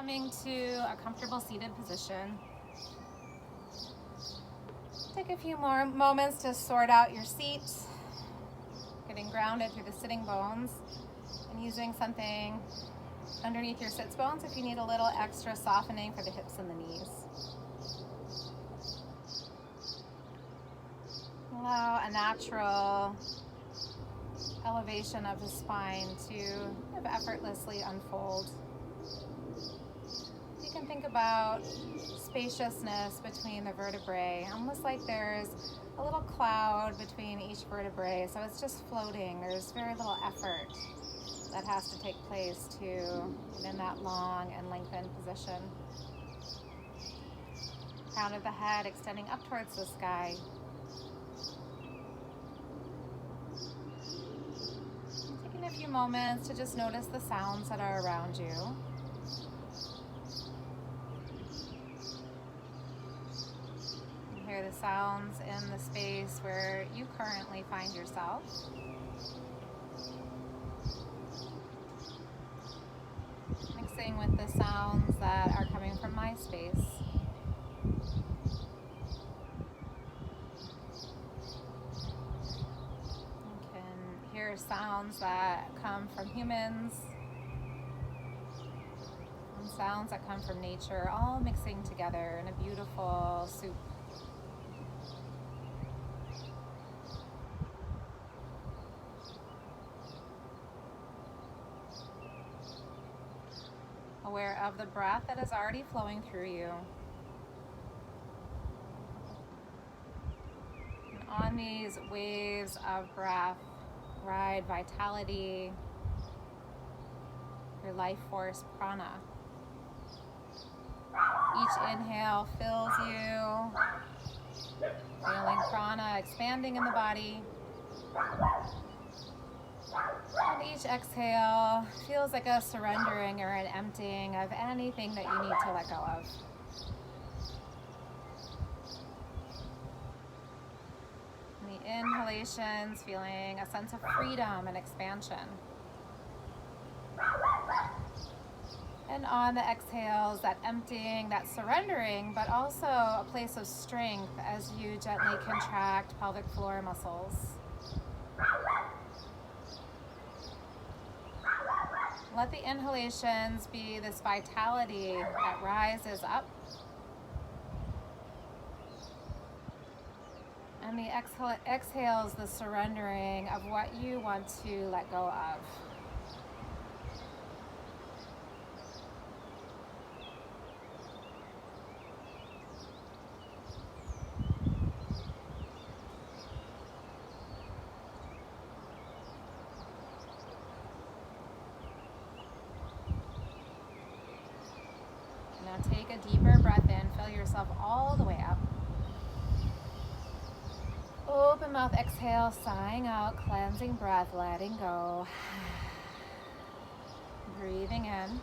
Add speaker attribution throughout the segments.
Speaker 1: Coming to a comfortable seated position. Take a few more moments to sort out your seat, getting grounded through the sitting bones, and using something underneath your sits bones if you need a little extra softening for the hips and the knees. Allow a natural elevation of the spine to kind of effortlessly unfold. You can think about spaciousness between the vertebrae, almost like there's a little cloud between each vertebrae, so it's just floating. There's very little effort that has to take place to get in that long and lengthened position. Crown of the head extending up towards the sky. Taking a few moments to just notice the sounds that are around you. Hear the sounds in the space where you currently find yourself. Mixing with the sounds that are coming from my space. You can hear sounds that come from humans and sounds that come from nature, all mixing together in a beautiful soup. Aware of the breath that is already flowing through you. And on these waves of breath, ride vitality, your life force prana. Each inhale fills you, feeling prana expanding in the body. And each exhale feels like a surrendering or an emptying of anything that you need to let go of. And the inhalations, feeling a sense of freedom and expansion. And on the exhales, that emptying, that surrendering, but also a place of strength as you gently contract pelvic floor muscles. Let the inhalations be this vitality that rises up. And the exhales, the surrendering of what you want to let go of. Now take a deeper breath in, fill yourself all the way up. Open mouth, exhale, sighing out, cleansing breath, letting go. Breathing in.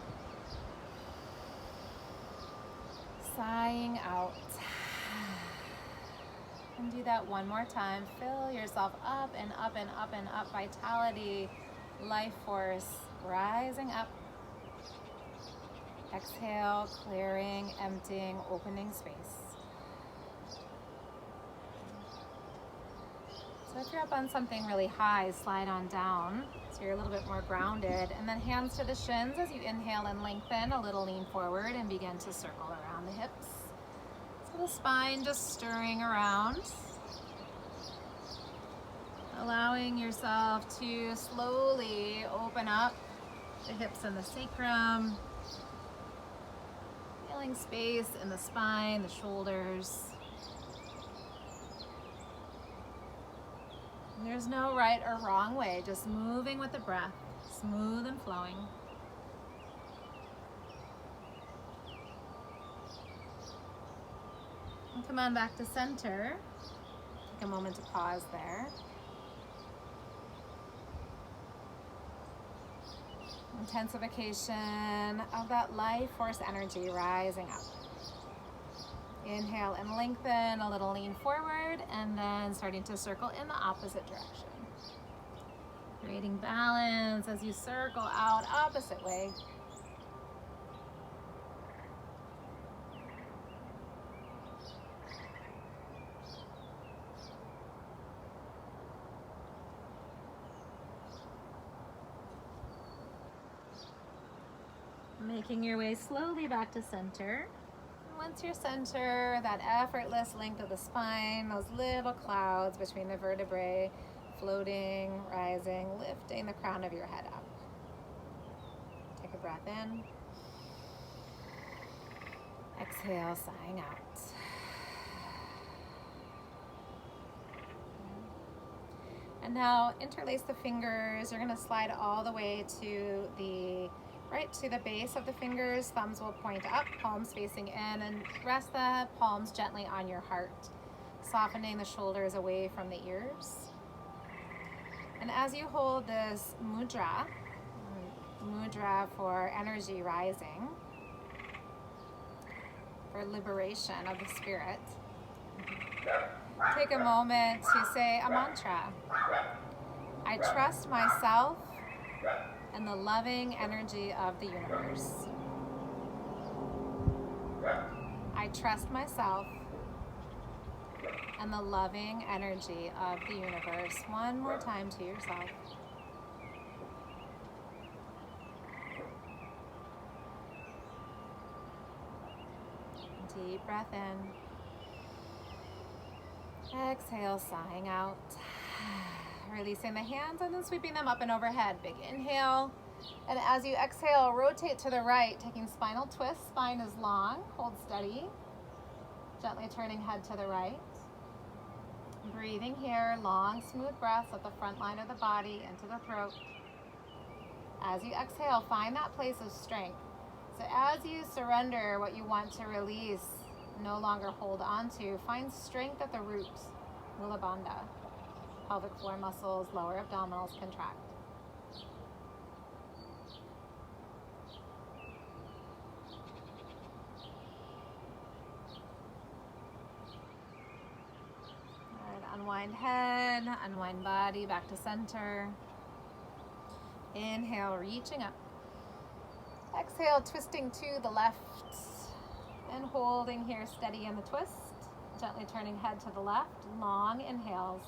Speaker 1: Sighing out. And do that one more time. Fill yourself up and up and up and up. Vitality, life force, rising up. Exhale, clearing, emptying, opening space. So if you're up on something really high, slide on down so you're a little bit more grounded. And then hands to the shins as you inhale and lengthen, a little lean forward and begin to circle around the hips. So the spine just stirring around. Allowing yourself to slowly open up the hips and the sacrum. Feeling space in the spine, the shoulders. And there's no right or wrong way, just moving with the breath, smooth and flowing. And come on back to center. Take a moment to pause there. Intensification of that life force energy rising up. Inhale and lengthen, a little lean forward, and then starting to circle in the opposite direction. Creating balance as you circle out opposite way. Making your way slowly back to center. Once you're center, that effortless length of the spine, those little clouds between the vertebrae, floating, rising, lifting the crown of your head up. Take a breath in. Exhale, sighing out. And now interlace the fingers. You're going to slide all the way to the right to the base of the fingers. Thumbs will point up, palms facing in, and rest the palms gently on your heart, softening the shoulders away from the ears. And as you hold this mudra for energy rising, for liberation of the spirit, take a moment to say a mantra. I trust myself and the loving energy of the universe. I trust myself and the loving energy of the universe. One more time to yourself. Deep breath in. Exhale, sighing out. Releasing the hands and then sweeping them up and overhead. Big inhale. And as you exhale, rotate to the right, taking spinal twist. Spine is long. Hold steady. Gently turning head to the right. Breathing here, long, smooth breaths at the front line of the body into the throat. As you exhale, find that place of strength. So as you surrender what you want to release, no longer hold on to, find strength at the root, Mula Bandha. Pelvic floor muscles, lower abdominals contract. Good. Unwind head, unwind body, back to center. Inhale, reaching up. Exhale, twisting to the left and holding here steady in the twist. Gently turning head to the left. Long inhales.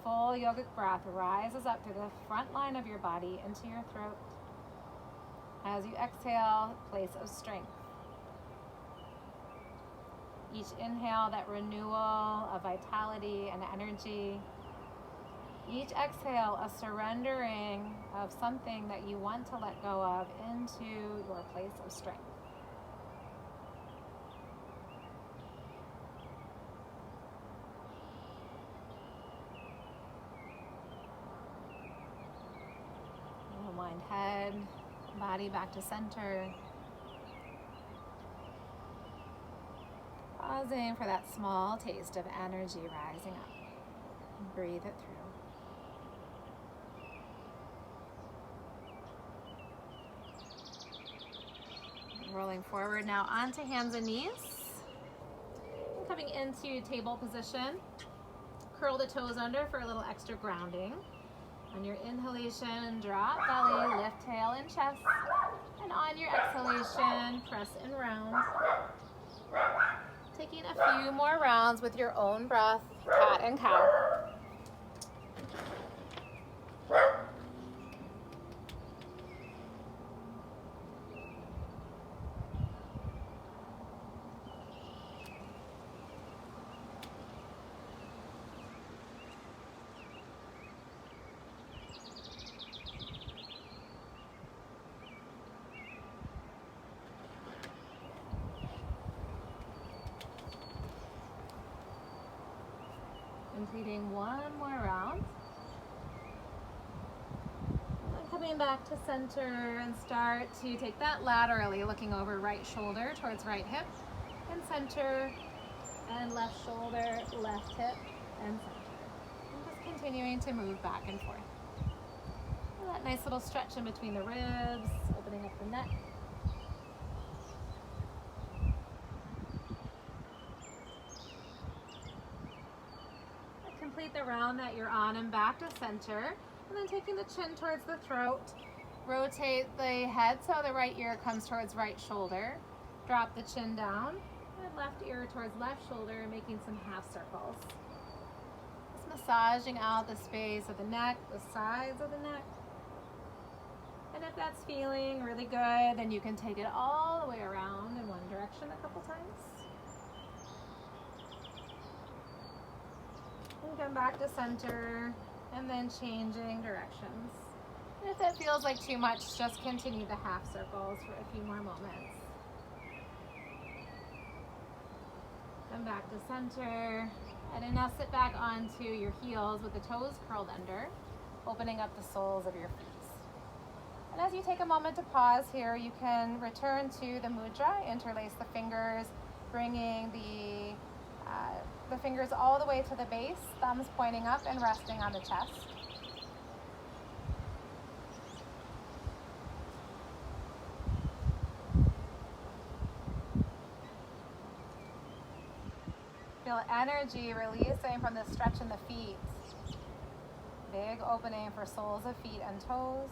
Speaker 1: Full yogic breath rises up through the front line of your body into your throat. As you exhale, place of strength. Each inhale, that renewal of vitality and energy. Each exhale, a surrendering of something that you want to let go of into your place of strength. Unwind head, body back to center. Pausing for that small taste of energy rising up. Breathe it through. Rolling forward now onto hands and knees. And coming into table position. Curl the toes under for a little extra grounding. On your inhalation, drop belly, lift tail and chest. And on your exhalation, press and round. Taking a few more rounds with your own breath, cat and cow. Completing one more round. And coming back to center and start to take that laterally, looking over right shoulder towards right hip and center, and left shoulder, left hip and center. And just continuing to move back and forth. And that nice little stretch in between the ribs, opening up the neck. Complete the round that you're on and back to center, and then taking the chin towards the throat. Rotate the head so the right ear comes towards right shoulder. Drop the chin down, and left ear towards left shoulder, making some half circles. Just massaging out the space of the neck, the sides of the neck. And if that's feeling really good, then you can take it all the way around in one direction a couple times. And come back to center, and then changing directions. And if it feels like too much, just continue the half circles for a few more moments. Come back to center, and then now sit back onto your heels with the toes curled under, opening up the soles of your feet. And as you take a moment to pause here, you can return to the mudra, interlace the fingers, bringing the fingers all the way to the base, thumbs pointing up and resting on the chest. Feel energy releasing from the stretch in the feet. Big opening for soles of feet and toes.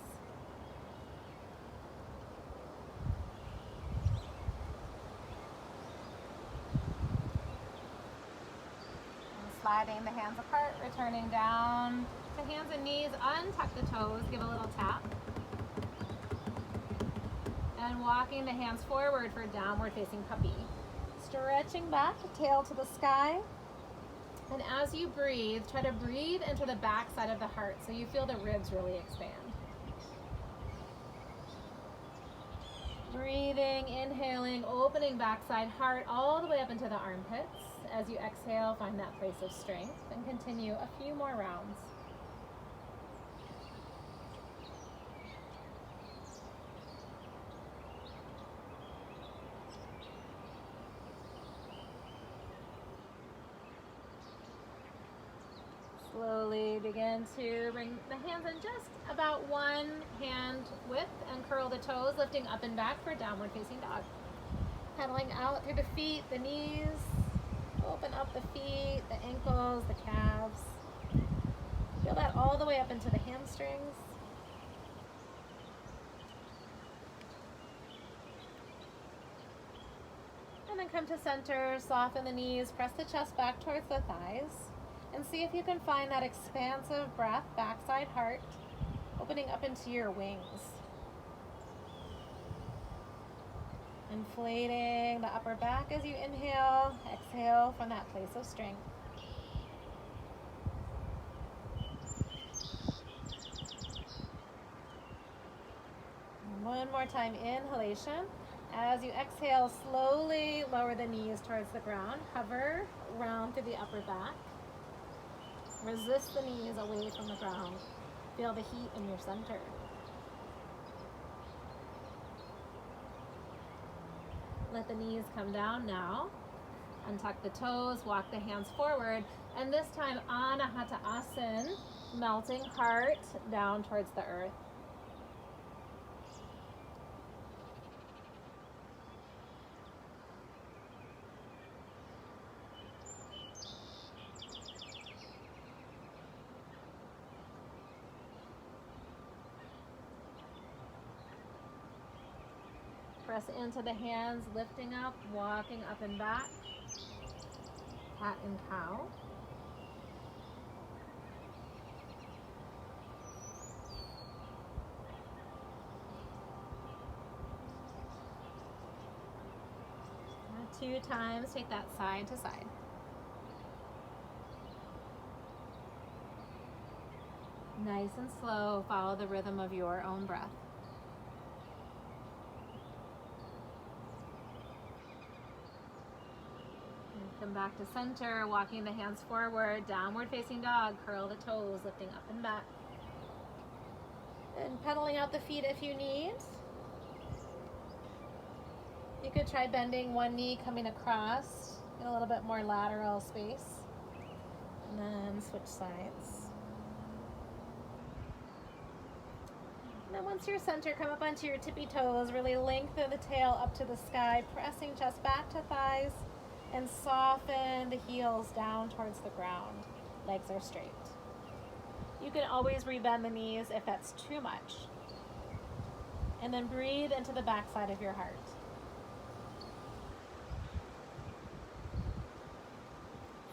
Speaker 1: Sliding the hands apart, returning down to hands and knees, untuck the toes, give a little tap. And walking the hands forward for downward facing puppy. Stretching back, tail to the sky. And as you breathe, try to breathe into the back side of the heart so you feel the ribs really expand. Breathing, inhaling, opening backside heart all the way up into the armpits. As you exhale, find that place of strength and continue a few more rounds. Slowly begin to bring the hands in just about one hand width and curl the toes, lifting up and back for downward facing dog. Pedaling out through the feet, the knees. Open up the feet, the ankles, the calves. Feel that all the way up into the hamstrings. And then come to center, soften the knees, press the chest back towards the thighs, and see if you can find that expansive breath, backside heart, opening up into your wings. Inflating the upper back as you inhale, exhale from that place of strength. One more time, inhalation. As you exhale, slowly lower the knees towards the ground. Hover around through the upper back. Resist the knees away from the ground. Feel the heat in your center. Let the knees come down now. Untuck the toes, walk the hands forward, and this time Anahata Asana, melting heart down towards the earth. Press into the hands, lifting up, walking up and back. Cat and cow. Two times, take that side to side. Nice and slow, follow the rhythm of your own breath. Come back to center, walking the hands forward, downward facing dog, curl the toes, lifting up and back. And pedaling out the feet if you need. You could try bending one knee, coming across, get a little bit more lateral space. And then switch sides. And then once you're centered, come up onto your tippy toes, really lengthen the tail up to the sky, pressing chest back to thighs. And soften the heels down towards the ground. Legs are straight. You can always rebend the knees if that's too much. And then breathe into the backside of your heart.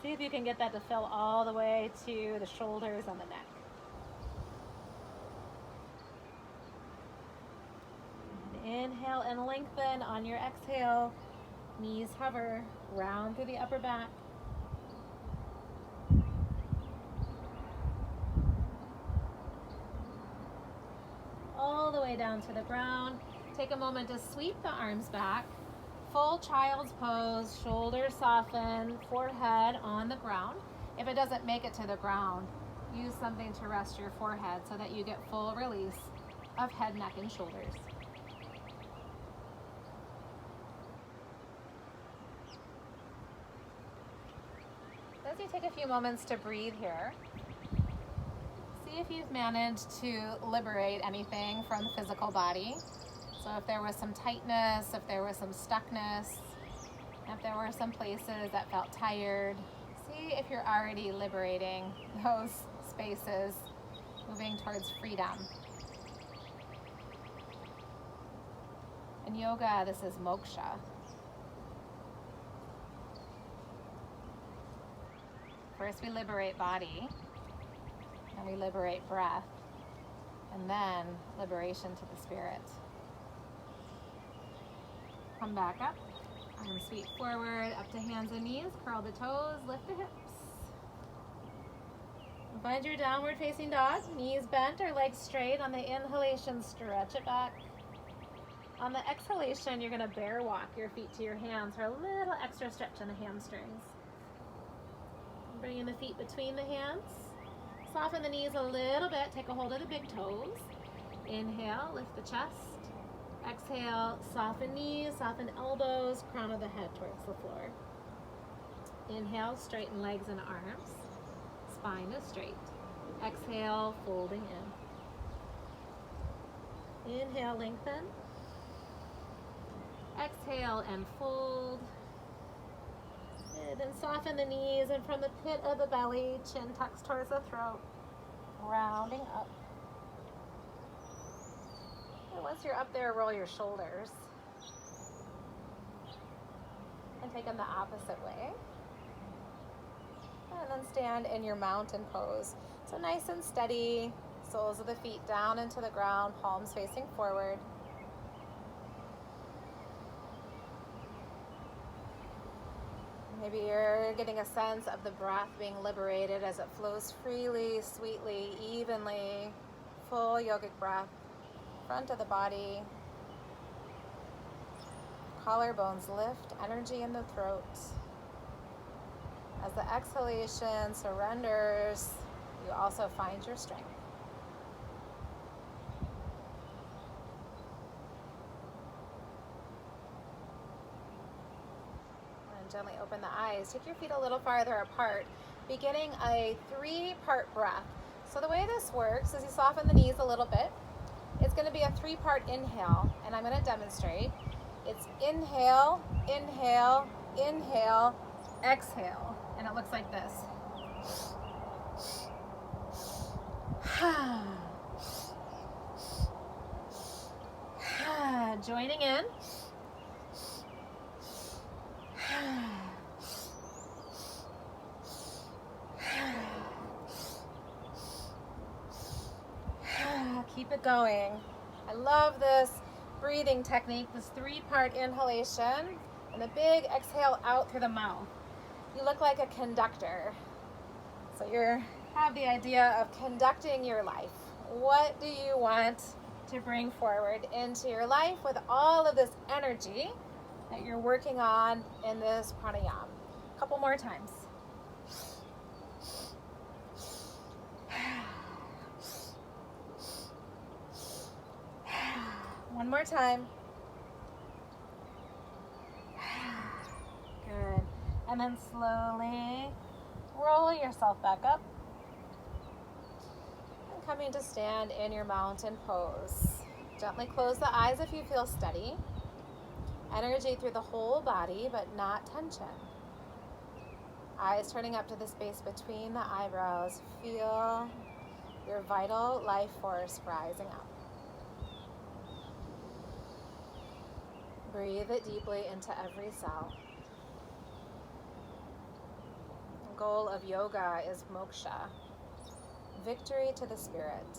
Speaker 1: See if you can get that to fill all the way to the shoulders and the neck. and lengthen on your exhale. Knees hover, round through the upper back. All the way down to the ground. Take a moment to sweep the arms back. Full child's pose, shoulders soften, forehead on the ground. If it doesn't make it to the ground, use something to rest your forehead so that you get full release of head, neck, and shoulders. As you take a few moments to breathe here, see if you've managed to liberate anything from the physical body. So if there was some tightness, if there was some stuckness, if there were some places that felt tired, see if you're already liberating those spaces, moving towards freedom. In yoga, this is moksha. First we liberate body, and we liberate breath, and then liberation to the spirit. Come back up, arms sweep forward, up to hands and knees, curl the toes, lift the hips. Find your downward facing dog, knees bent or legs straight. On the inhalation, stretch it back. On the exhalation, you're gonna bear walk your feet to your hands for a little extra stretch in the hamstrings. Bringing the feet between the hands. Soften the knees a little bit, take a hold of the big toes. Inhale, lift the chest. Exhale, soften knees, soften elbows, crown of the head towards the floor. Inhale, straighten legs and arms. Spine is straight. Exhale, folding in. Inhale, lengthen. Exhale and fold. Good. And soften the knees, and from the pit of the belly, chin tucks towards the throat, rounding up. And once you're up there, roll your shoulders. And take them the opposite way. And then stand in your mountain pose. So nice and steady, soles of the feet down into the ground, palms facing forward. Maybe you're getting a sense of the breath being liberated as it flows freely, sweetly, evenly. Full yogic breath, front of the body. Collarbones lift, energy in the throat. As the exhalation surrenders, you also find your strength. And gently open the eyes. Take your feet a little farther apart, beginning a 3-part breath. So the way this works is you soften the knees a little bit. It's going to be a 3-part inhale, and I'm going to demonstrate. It's inhale, inhale, inhale, exhale. And it looks like this. Joining in. Keep it going. I love this breathing technique, this 3-part inhalation and a big exhale out through the mouth. You look like a conductor. So you have the idea of conducting your life. What do you want to bring forward into your life with all of this energy that you're working on in this pranayama? A couple more times. One more time. Good. And then slowly roll yourself back up. And coming to stand in your mountain pose. Gently close the eyes if you feel steady. Energy through the whole body, but not tension. Eyes turning up to the space between the eyebrows. Feel your vital life force rising up. Breathe it deeply into every cell. The goal of yoga is moksha, victory to the spirit.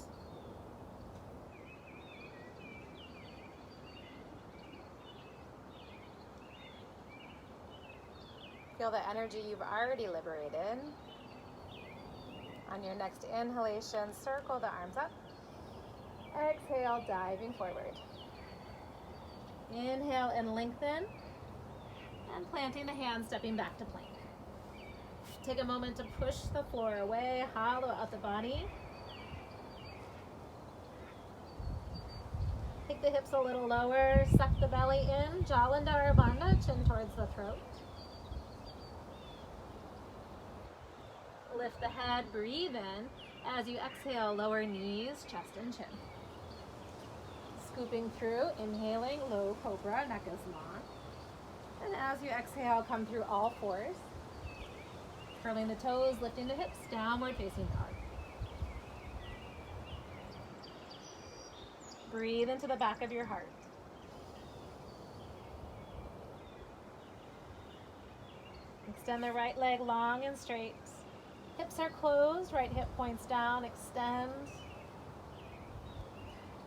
Speaker 1: Feel the energy you've already liberated. On your next inhalation, circle the arms up. Exhale, diving forward. Inhale and lengthen. And planting the hands, stepping back to plank. Take a moment to push the floor away, hollow out the body. Take the hips a little lower, suck the belly in, Jalandhara Bandha, chin towards the throat. Lift the head, breathe in. As you exhale, lower knees, chest and chin. Scooping through, inhaling, low cobra, neck is long. And as you exhale, come through all fours. Curling the toes, lifting the hips, downward facing dog. Breathe into the back of your heart. Extend the right leg long and straight. Hips are closed, right hip points down, extend.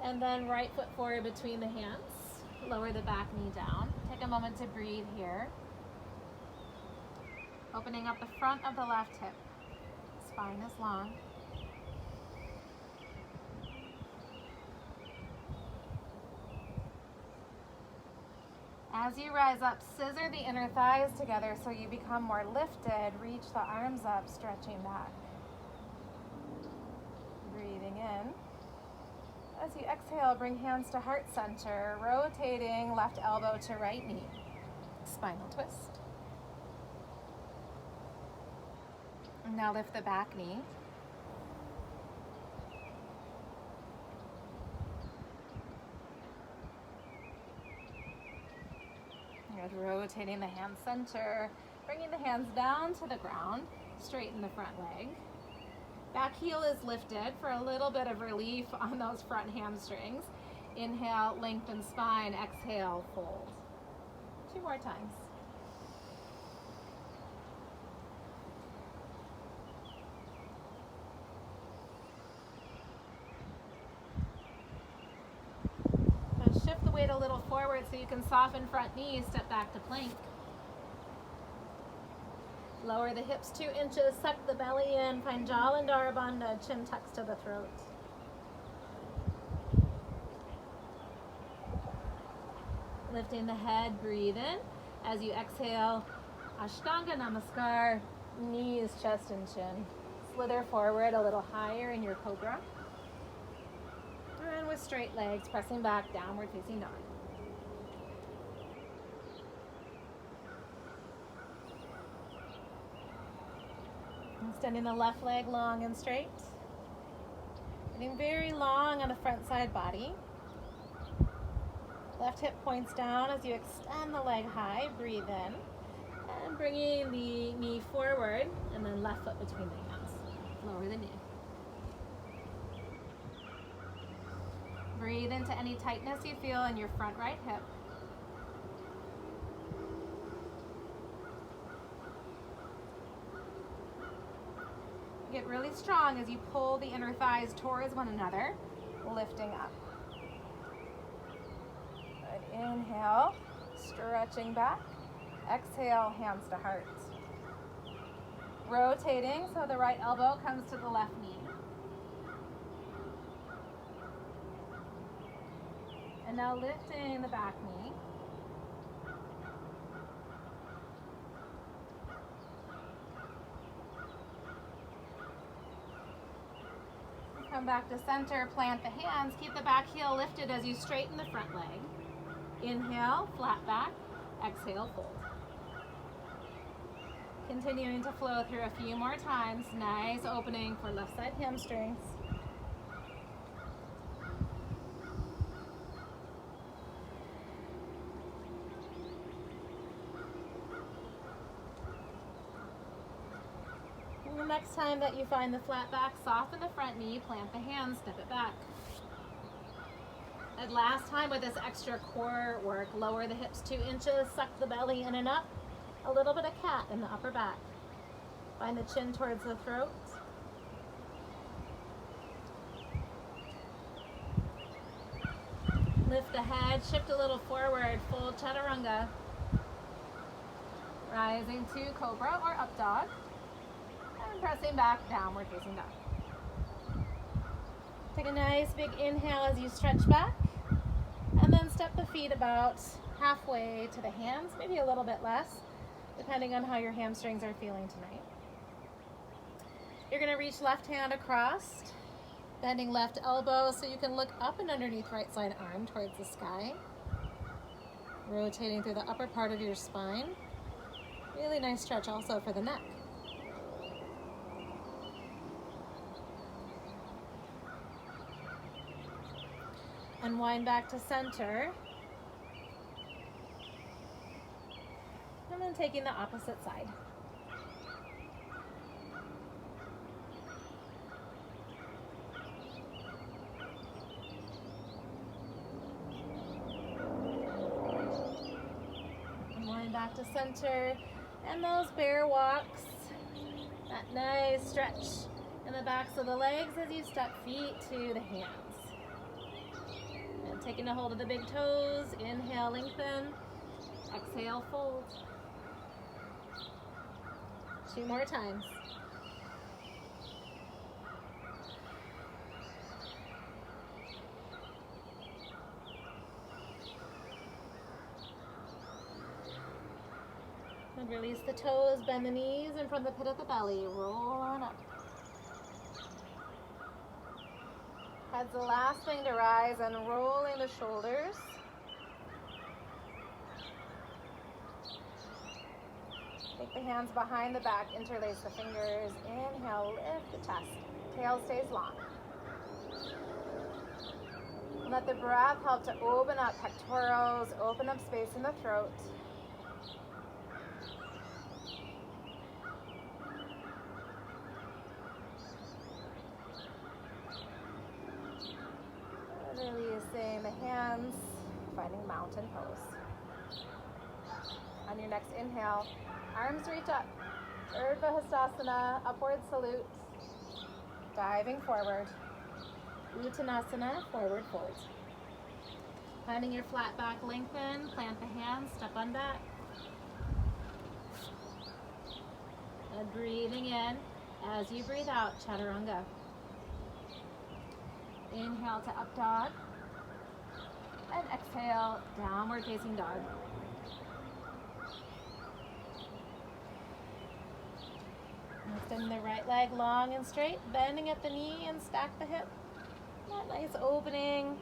Speaker 1: And then right foot forward between the hands. Lower the back knee down. Take a moment to breathe here. Opening up the front of the left hip. Spine is long. As you rise up, scissor the inner thighs together so you become more lifted. Reach the arms up, stretching back. Breathing in. As you exhale, bring hands to heart center, rotating left elbow to right knee. Spinal twist. And now lift the back knee. Good. Rotating the hand center, bringing the hands down to the ground, straighten the front leg. Back heel is lifted for a little bit of relief on those front hamstrings. Inhale, lengthen spine, exhale, fold. 2 more times. Now shift the weight a little forward so you can soften front knees, step back to plank. Lower the hips 2 inches, suck the belly in, find Jalandhara Bandha, chin tucks to the throat. Lifting the head, breathe in. As you exhale, Ashtanga Namaskar, knees, chest and chin. Slither forward a little higher in your cobra. And with straight legs, pressing back, downward facing dog. Extending the left leg long and straight. Getting very long on the front side body. Left hip points down as you extend the leg high. Breathe in. And bringing the knee forward and then left foot between the hands. Lower the knee. Breathe into any tightness you feel in your front right hip. Get really strong as you pull the inner thighs towards one another, lifting up. Good. Inhale, stretching back. Exhale, hands to heart. Rotating so the right elbow comes to the left knee. And now lifting the back knee. Come back to center, plant the hands, keep the back heel lifted as you straighten the front leg. Inhale, flat back, exhale, fold. Continuing to flow through a few more times. Nice opening for left side hamstrings. The next time that you find the flat back, soften the front knee, plant the hands, step it back. And last time with this extra core work, lower the hips 2 inches, suck the belly in and up. A little bit of cat in the upper back. Find the chin towards the throat. Lift the head, shift a little forward, full chaturanga. Rising to cobra or up dog. And pressing back, downward facing dog. Take a nice big inhale as you stretch back. And then step the feet about halfway to the hands, maybe a little bit less, depending on how your hamstrings are feeling tonight. You're going to reach left hand across, bending left elbow so you can look up and underneath right side arm towards the sky. Rotating through the upper part of your spine. Really nice stretch also for the neck. Unwind back to center. And then taking the opposite side. Unwind back to center. And those bear walks. That nice stretch in the backs of the legs as you step feet to the hands. And taking a hold of the big toes. Inhale, lengthen. Exhale, fold. 2 more times. And release the toes, bend the knees, and from the pit of the belly, roll on up. Head's the last thing to rise, and rolling the shoulders. Take the hands behind the back, interlace the fingers. Inhale, lift the chest. Tail stays long. Let the breath help to open up pectorals, open up space in the throat. Releasing the hands, finding mountain pose. On your next inhale, arms reach up. Urdhva Hastasana, upward salute. Diving forward. Uttanasana, forward fold. Finding your flat back lengthen, plant the hands, step on back. And breathing in as you breathe out, Chaturanga. Inhale to up dog. And exhale, downward facing dog. Extend the right leg long and straight, bending at the knee and stack the hip. That nice opening.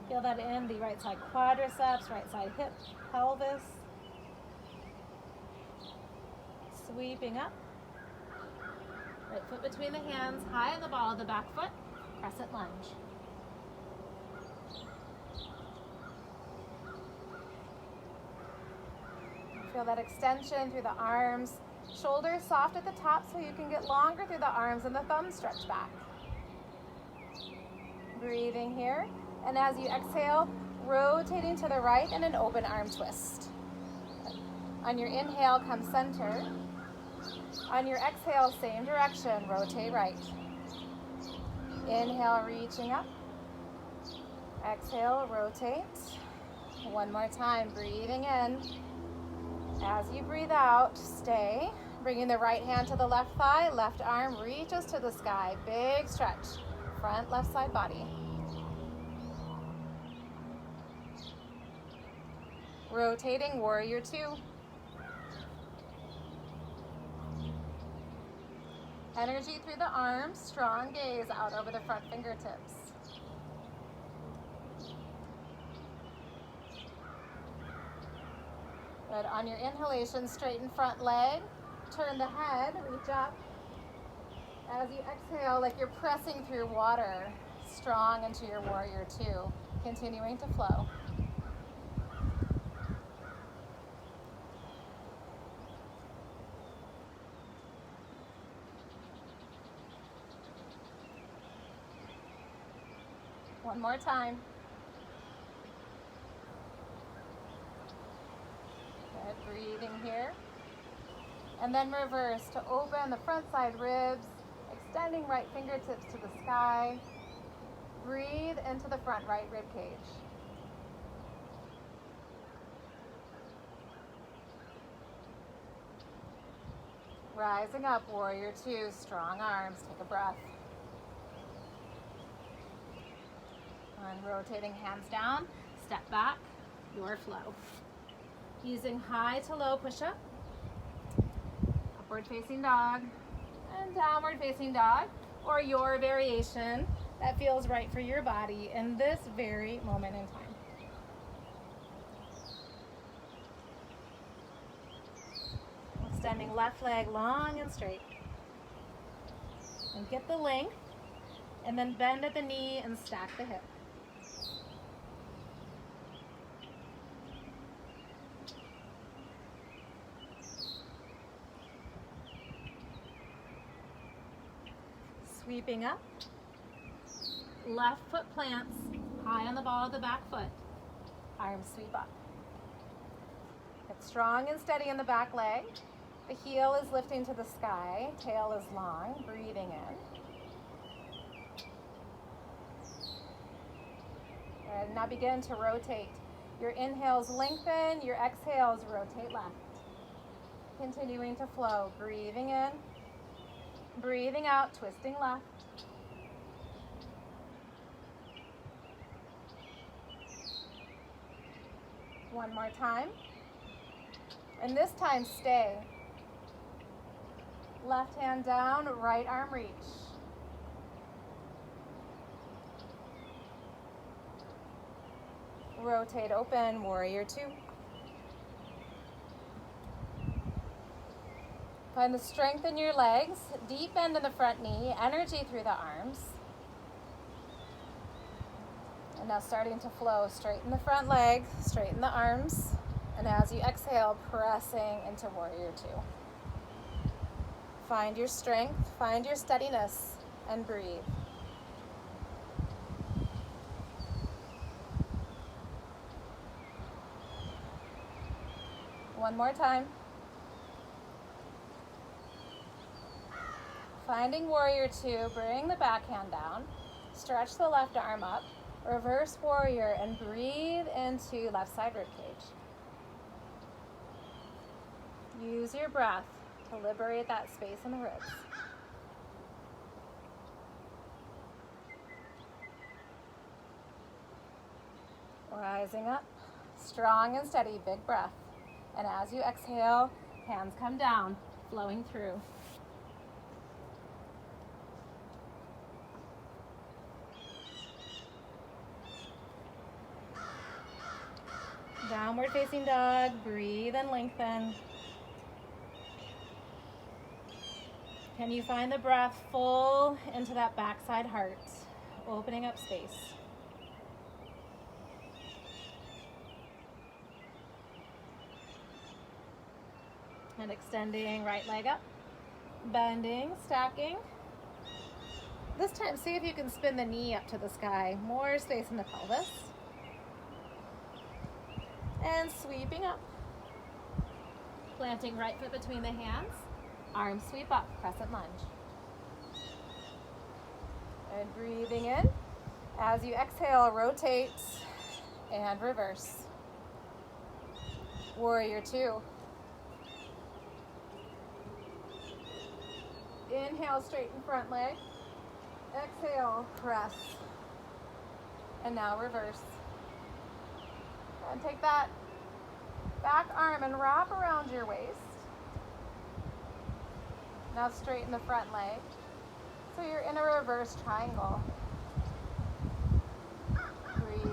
Speaker 1: Feel that in the right side quadriceps, right side hip, pelvis. Sweeping up. Right foot between the hands, high on the ball of the back foot, crescent lunge. Feel that extension through the arms. Shoulders soft at the top so you can get longer through the arms and the thumbs stretch back. Breathing here. And as you exhale, rotating to the right and an open arm twist. On your inhale, come center. On your exhale, same direction, rotate right. Inhale, reaching up. Exhale, rotate. One more time, breathing in. As you breathe out, stay. Bringing the right hand to the left thigh, left arm reaches to the sky. Big stretch. Front left side body. Rotating, warrior 2. Energy through the arms, strong gaze out over the front fingertips. Good. On your inhalation, straighten front leg, turn the head, reach up. As you exhale, like you're pressing through water, strong into your warrior 2, continuing to flow. One more time. Good, breathing here. And then reverse to open the front side ribs, extending right fingertips to the sky. Breathe into the front right rib cage. Rising up, warrior two, strong arms, take a breath. And rotating hands down, step back, your flow. Using high to low push-up, upward facing dog, and downward facing dog, or your variation that feels right for your body in this very moment in time. Extending left leg long and straight. And get the length, and then bend at the knee and stack the hip. Sweeping up. Left foot plants high on the ball of the back foot. Arms sweep up. Get strong and steady in the back leg. The heel is lifting to the sky, tail is long, breathing in. And now begin to rotate. Your inhales lengthen, your exhales rotate left. Continuing to flow, breathing in, breathing out, twisting left. One more time. And this time stay. Left hand down, right arm reach. Rotate open, warrior two. Find the strength in your legs, deep bend in the front knee, energy through the arms. And now starting to flow, straighten the front leg, straighten the arms. And as you exhale, pressing into warrior two. Find your strength, find your steadiness, and breathe. One more time. Finding warrior two, bring the back hand down, stretch the left arm up, reverse warrior, and breathe into left side rib cage. Use your breath to liberate that space in the ribs. Rising up, strong and steady, big breath. And as you exhale, hands come down, flowing through. Downward facing dog, breathe and lengthen. Can you find the breath full into that backside heart, opening up space? And extending right leg up, bending, stacking. This time, see if you can spin the knee up to the sky, more space in the pelvis. And sweeping up, planting right foot between the hands. Arms sweep up, crescent lunge. And breathing in. As you exhale, rotate and reverse. Warrior two. Inhale, straighten front leg. Exhale, press. And now reverse. And take that back arm and wrap around your waist. Now straighten the front leg. So you're in a reverse triangle. Breathe.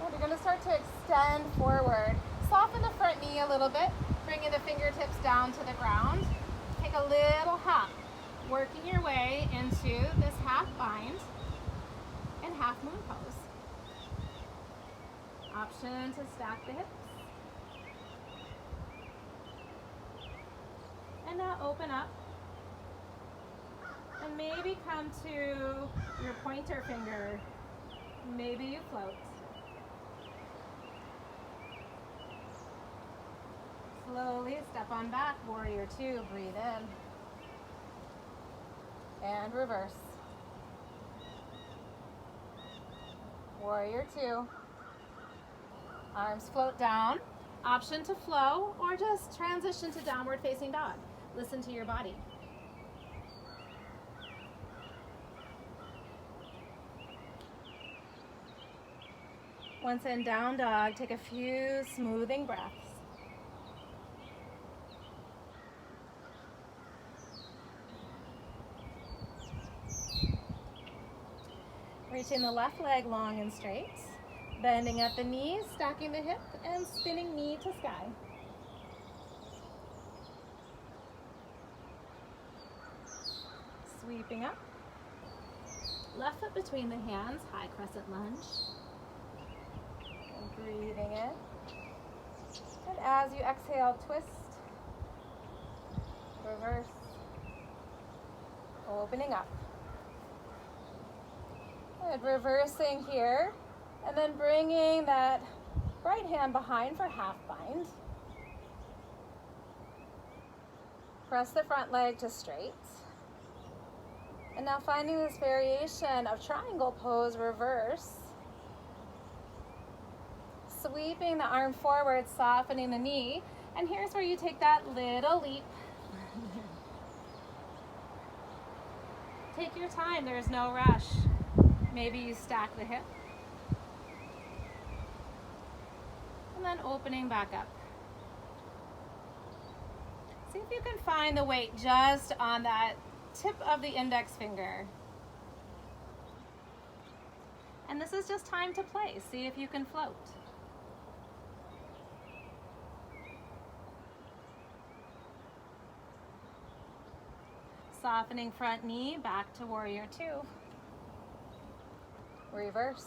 Speaker 1: And you're going to start to extend forward. Soften the front knee a little bit, bringing the fingertips down to the ground. Take a little hop, working your way into this half bind and half moon pose. Option to stack the hips. And now open up. And maybe come to your pointer finger. Maybe you float. Slowly step on back, warrior two, breathe in. And reverse. Warrior two. Arms float down. Option to flow or just transition to downward facing dog. Listen to your body. Once in down dog, take a few smoothing breaths. Reaching the left leg long and straight. Bending at the knees, stacking the hip, and spinning knee to sky. Sweeping up. Left foot between the hands, high crescent lunge. And breathing in. And as you exhale, twist. Reverse. Opening up. Good. Reversing here. And then bringing that right hand behind for half bind. Press the front leg to straight. And now finding this variation of triangle pose, reverse. Sweeping the arm forward, softening the knee. And here's where you take that little leap. Take your time, there's no rush. Maybe you stack the hip. And then opening back up. See if you can find the weight just on that tip of the index finger. And this is just time to play. See if you can float. Softening front knee, back to warrior two. Reverse.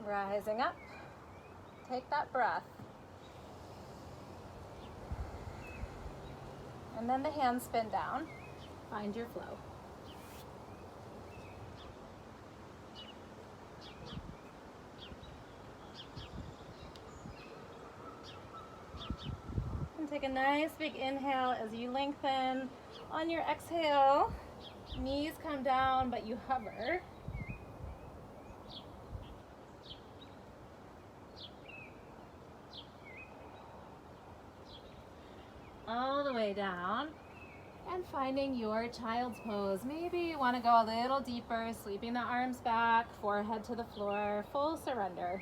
Speaker 1: Rising up. Take that breath. And then the hands spin down. Find your flow. And take a nice big inhale as you lengthen. On your exhale, knees come down, but you hover. All the way down and finding your child's pose. Maybe you want to go a little deeper, sweeping the arms back, forehead to the floor, full surrender.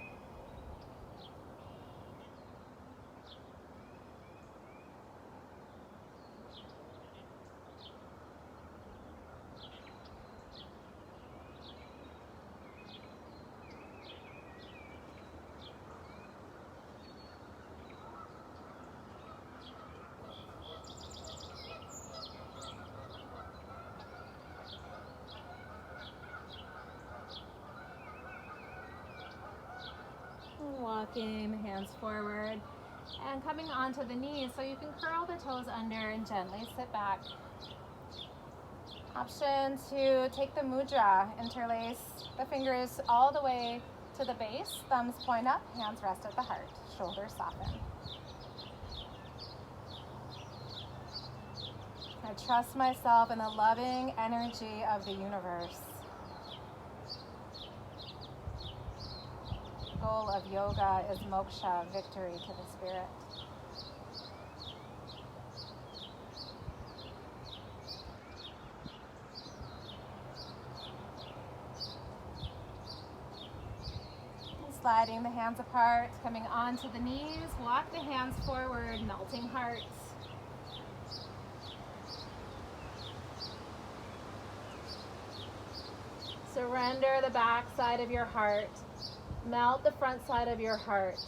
Speaker 1: Walking the hands forward and coming onto the knees so you can curl the toes under and gently sit back. Option to take the mudra, interlace the fingers all the way to the base, thumbs point up, hands rest at the heart, shoulders soften. I trust myself in the loving energy of the universe. The goal of yoga is moksha, victory to the spirit. Sliding the hands apart, coming onto the knees, walk the hands forward, melting hearts. Surrender the back side of your heart. Melt the front side of your heart.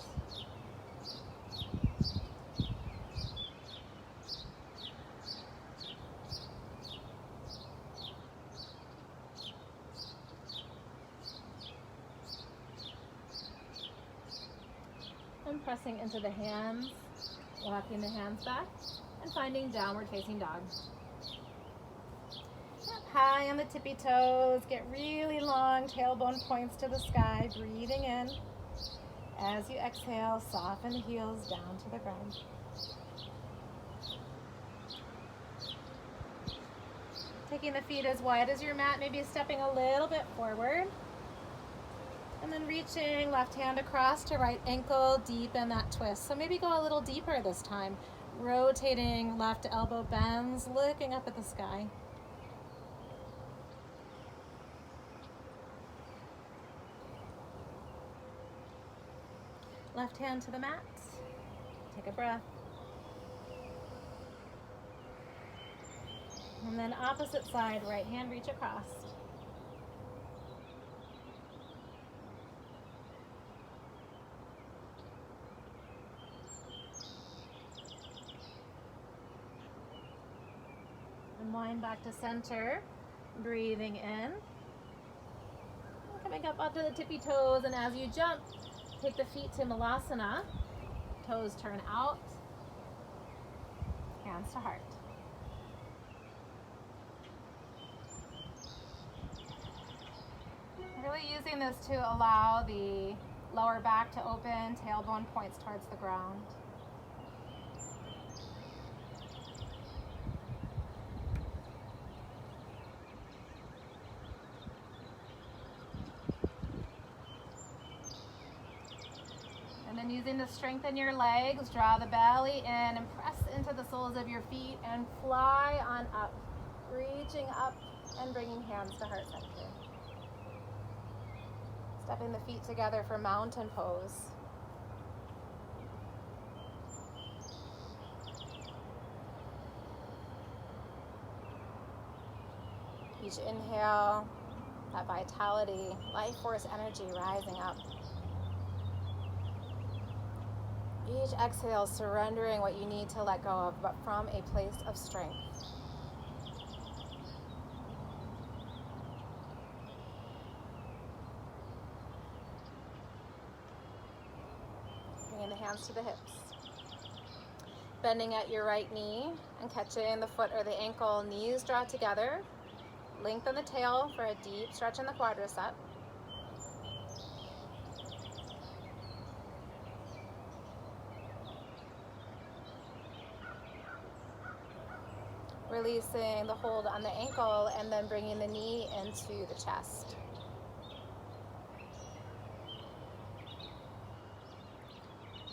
Speaker 1: And pressing into the hands, walking the hands back, and finding downward facing dog. High on the tippy toes, get really long, tailbone points to the sky, breathing in. As you exhale, soften the heels down to the ground. Taking the feet as wide as your mat, maybe stepping a little bit forward. And then reaching left hand across to right ankle, deepen that twist. So maybe go a little deeper this time. Rotating left elbow bends, looking up at the sky. Left hand to the mat. Take a breath. And then opposite side, right hand reach across. And wind back to center, breathing in. Coming up onto the tippy toes, and as you jump, take the feet to Malasana. Toes turn out, hands to heart. Really using this to allow the lower back to open, tailbone points towards the ground. And then using to strengthen your legs, draw the belly in and press into the soles of your feet and fly on up, reaching up and bringing hands to heart center. Stepping the feet together for mountain pose. Each inhale, that vitality, life force energy rising up. Each exhale, surrendering what you need to let go of, but from a place of strength. Bringing the hands to the hips. Bending at your right knee and catching the foot or the ankle, knees draw together. Lengthen the tail for a deep stretch in the quadricep. Releasing the hold on the ankle and then bringing the knee into the chest.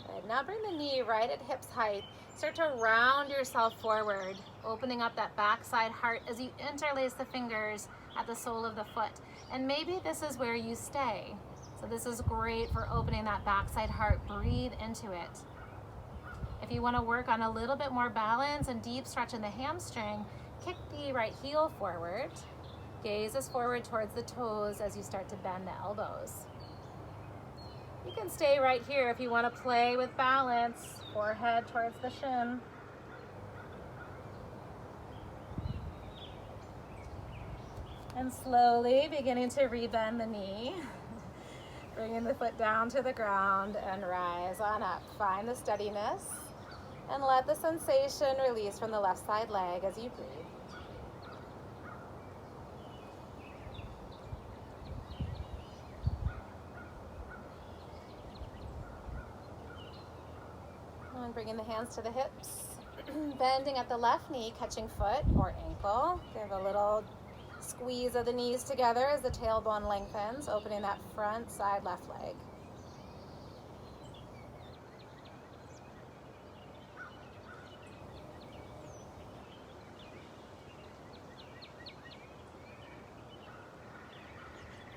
Speaker 1: Good. Now bring the knee right at hips height. Start to round yourself forward, opening up that backside heart as you interlace the fingers at the sole of the foot. And maybe this is where you stay. So this is great for opening that backside heart. Breathe into it. If you want to work on a little bit more balance and deep stretch in the hamstring, kick the right heel forward. Gaze is forward towards the toes as you start to bend the elbows. You can stay right here if you want to play with balance. Forehead towards the shin. And slowly beginning to rebend the knee. Bringing the foot down to the ground and rise on up. Find the steadiness. And let the sensation release from the left side leg as you breathe. And bringing the hands to the hips. Bending at the left knee, catching foot or ankle. Give a little squeeze of the knees together as the tailbone lengthens, opening that front side left leg.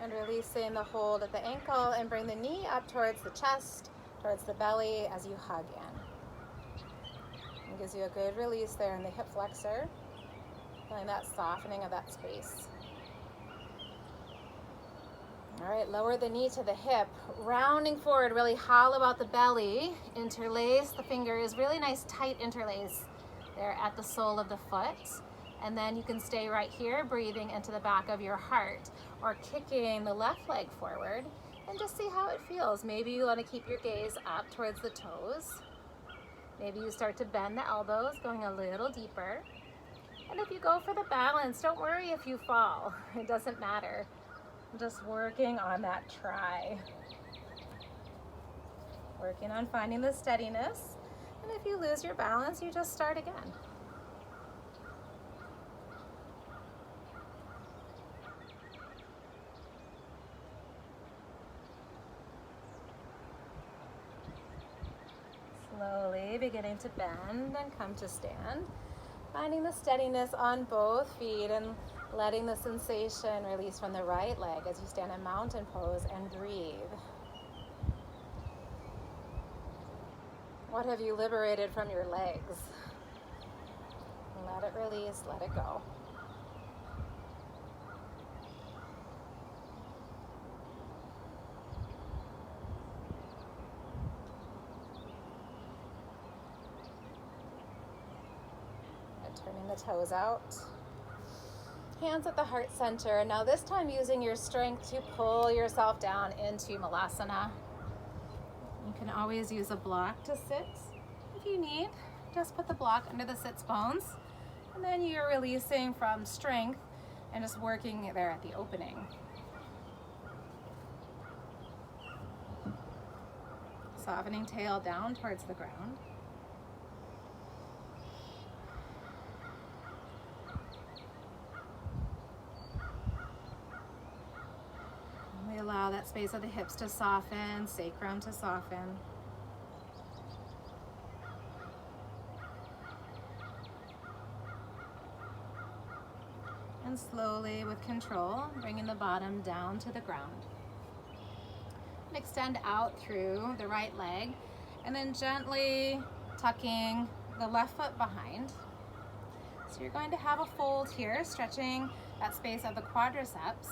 Speaker 1: And releasing the hold at the ankle and bring the knee up towards the chest, towards the belly as you hug in. It gives you a good release there in the hip flexor, feeling that softening of that space. All right, lower the knee to the hip, rounding forward, really hollow out the belly, interlace the fingers, really nice tight interlace there at the sole of the foot. And then you can stay right here, breathing into the back of your heart or kicking the left leg forward and just see how it feels. Maybe you want to keep your gaze up towards the toes. Maybe you start to bend the elbows, going a little deeper. And if you go for the balance, don't worry if you fall. It doesn't matter. Just working on that try. Working on finding the steadiness. And if you lose your balance, you just start again. Slowly beginning to bend and come to stand. Finding the steadiness on both feet and letting the sensation release from the right leg as you stand in mountain pose and breathe. What have you liberated from your legs? Let it release, let it go. Turning the toes out. Hands at the heart center. Now this time using your strength to pull yourself down into Malasana. You can always use a block to sit if you need. Just put the block under the sits bones. And then you're releasing from strength and just working there at the opening. Softening tail down towards the ground. We allow that space of the hips to soften, sacrum to soften. And slowly, with control, bringing the bottom down to the ground. And extend out through the right leg, and then gently tucking the left foot behind. So you're going to have a fold here, stretching that space of the quadriceps.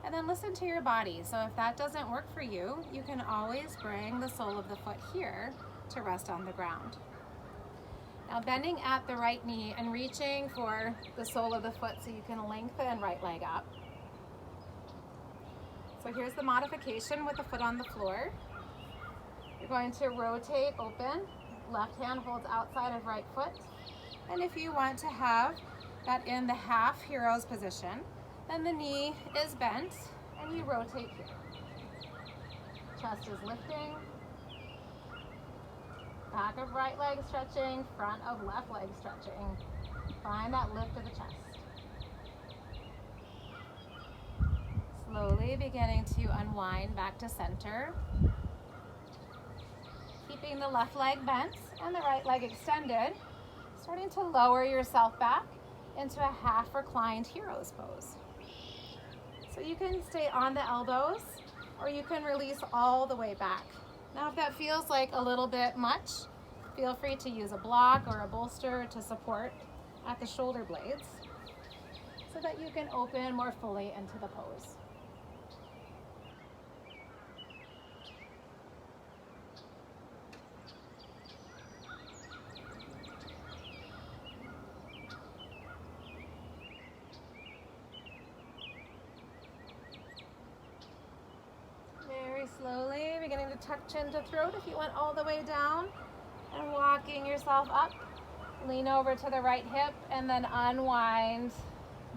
Speaker 1: And then listen to your body. So if that doesn't work for you, you can always bring the sole of the foot here to rest on the ground. Now bending at the right knee and reaching for the sole of the foot so you can lengthen right leg up. So here's the modification with the foot on the floor. You're going to rotate open. Left hand holds outside of right foot. And if you want to have that in the half hero's position, then the knee is bent and you rotate here. Chest is lifting. Back of right leg stretching, front of left leg stretching. Find that lift of the chest. Slowly beginning to unwind back to center. Keeping the left leg bent and the right leg extended. Starting to lower yourself back into a half reclined hero's pose. So you can stay on the elbows or you can release all the way back. Now if that feels like a little bit much, feel free to use a block or a bolster to support at the shoulder blades so that you can open more fully into the pose. Slowly beginning to tuck chin to throat if you went all the way down, and walking yourself up. Lean over to the right hip and then unwind,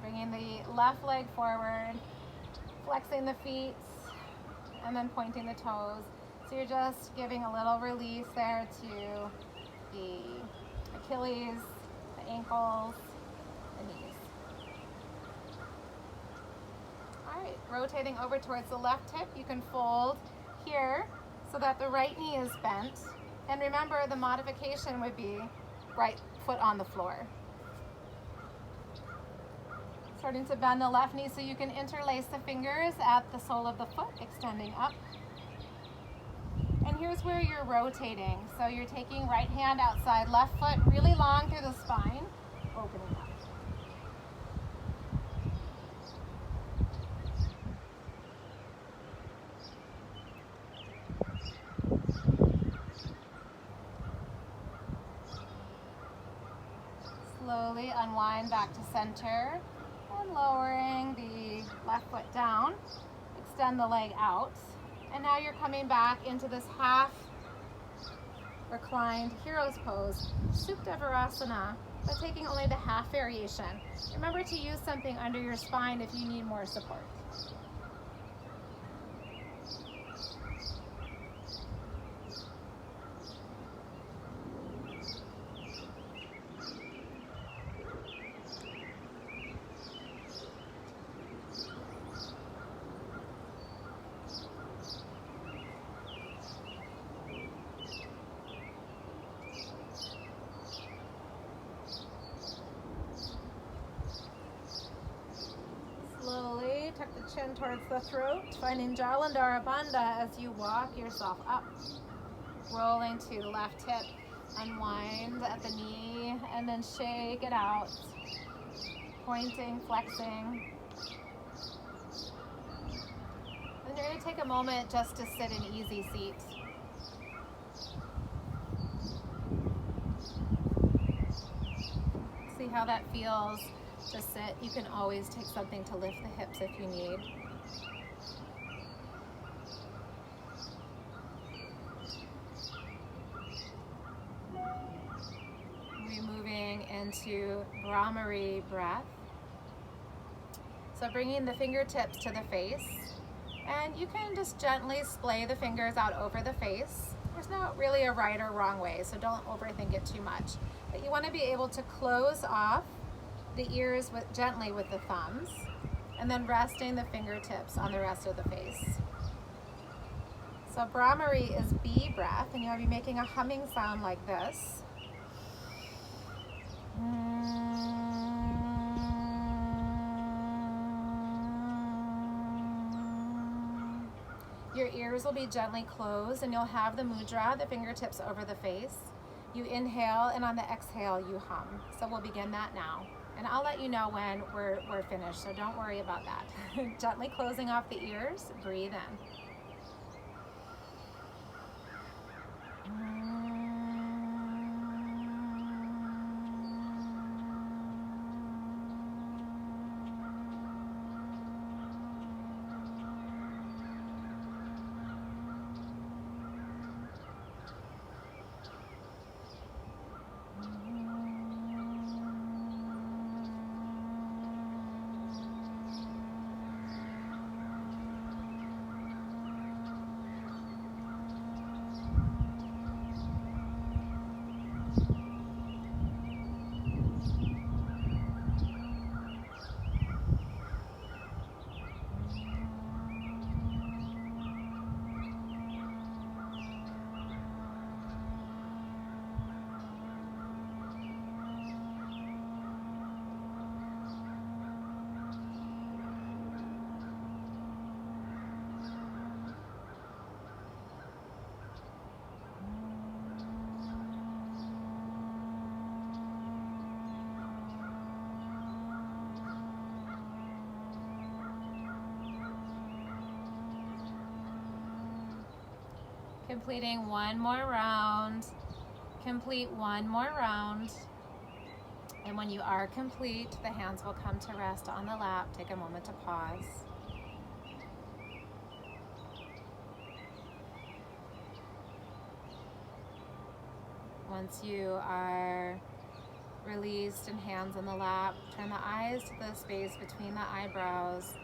Speaker 1: bringing the left leg forward, flexing the feet and then pointing the toes. So you're just giving a little release there to the Achilles, the ankles, the knees. Alright, rotating over towards the left hip, you can fold here so that the right knee is bent. And remember, the modification would be right foot on the floor. Starting to bend the left knee so you can interlace the fingers at the sole of the foot, extending up. And here's where you're rotating. So you're taking right hand outside, left foot really long through the spine, opening up. Slowly unwind back to center and lowering the left foot down. Extend the leg out. And now you're coming back into this half reclined hero's pose, Supta Virasana, but taking only the half variation. Remember to use something under your spine if you need more support. chin towards the throat, finding Jalandhara Bandha as you walk yourself up. Rolling to left hip, unwind at the knee, and then shake it out. Pointing, flexing. And you're going to take a moment just to sit in easy seat. See how that feels to sit. You can always take something to lift the hips if you need. We're moving into Brahmari breath. So bringing the fingertips to the face, and you can just gently splay the fingers out over the face. There's not really a right or wrong way, so don't overthink it too much. But you want to be able to close off the ears gently with the thumbs, and then resting the fingertips on the rest of the face. So Brahmari is B breath, and you'll be making a humming sound like this. Your ears will be gently closed, and you'll have the mudra, the fingertips over the face. You inhale, and on the exhale, you hum. So we'll begin that now. And I'll let you know when we're finished, so don't worry about that. Gently closing off the ears, breathe in. Completing one more round. Complete one more round. And when you are complete, the hands will come to rest on the lap. Take a moment to pause. Once you are released and hands on the lap, turn the eyes to the space between the eyebrows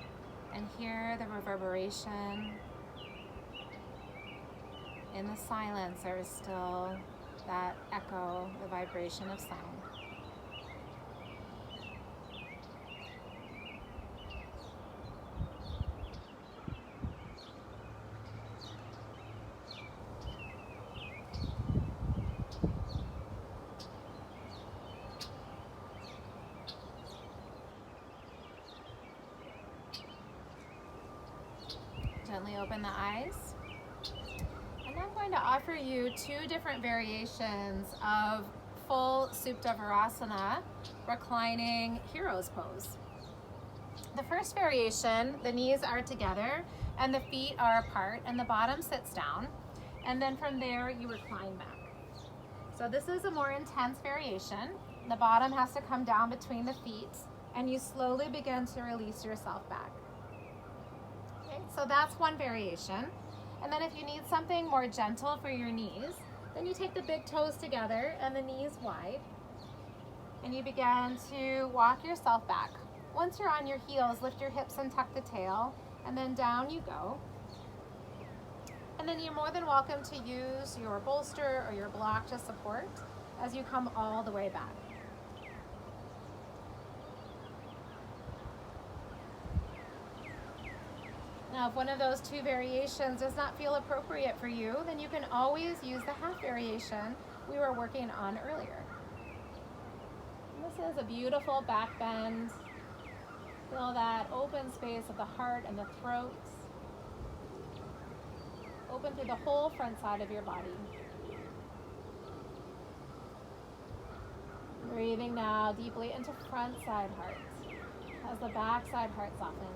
Speaker 1: and hear the reverberation. In the silence, there is still that echo, the vibration of sound. Gently open the eyes. And I'm going to offer you two different variations of full Supta Virasana, reclining hero's pose. The first variation, the knees are together and the feet are apart and the bottom sits down. And then from there, you recline back. So this is a more intense variation. The bottom has to come down between the feet and you slowly begin to release yourself back. Okay, so that's one variation. And then if you need something more gentle for your knees, then you take the big toes together and the knees wide. And you begin to walk yourself back. Once you're on your heels, lift your hips and tuck the tail, and then down you go. And then you're more than welcome to use your bolster or your block to support as you come all the way back. Now, if one of those two variations does not feel appropriate for you, then you can always use the half variation we were working on earlier. And this is a beautiful back bend. Feel that open space of the heart and the throat. Open through the whole front side of your body. Breathing now deeply into front side heart as the back side heart softens.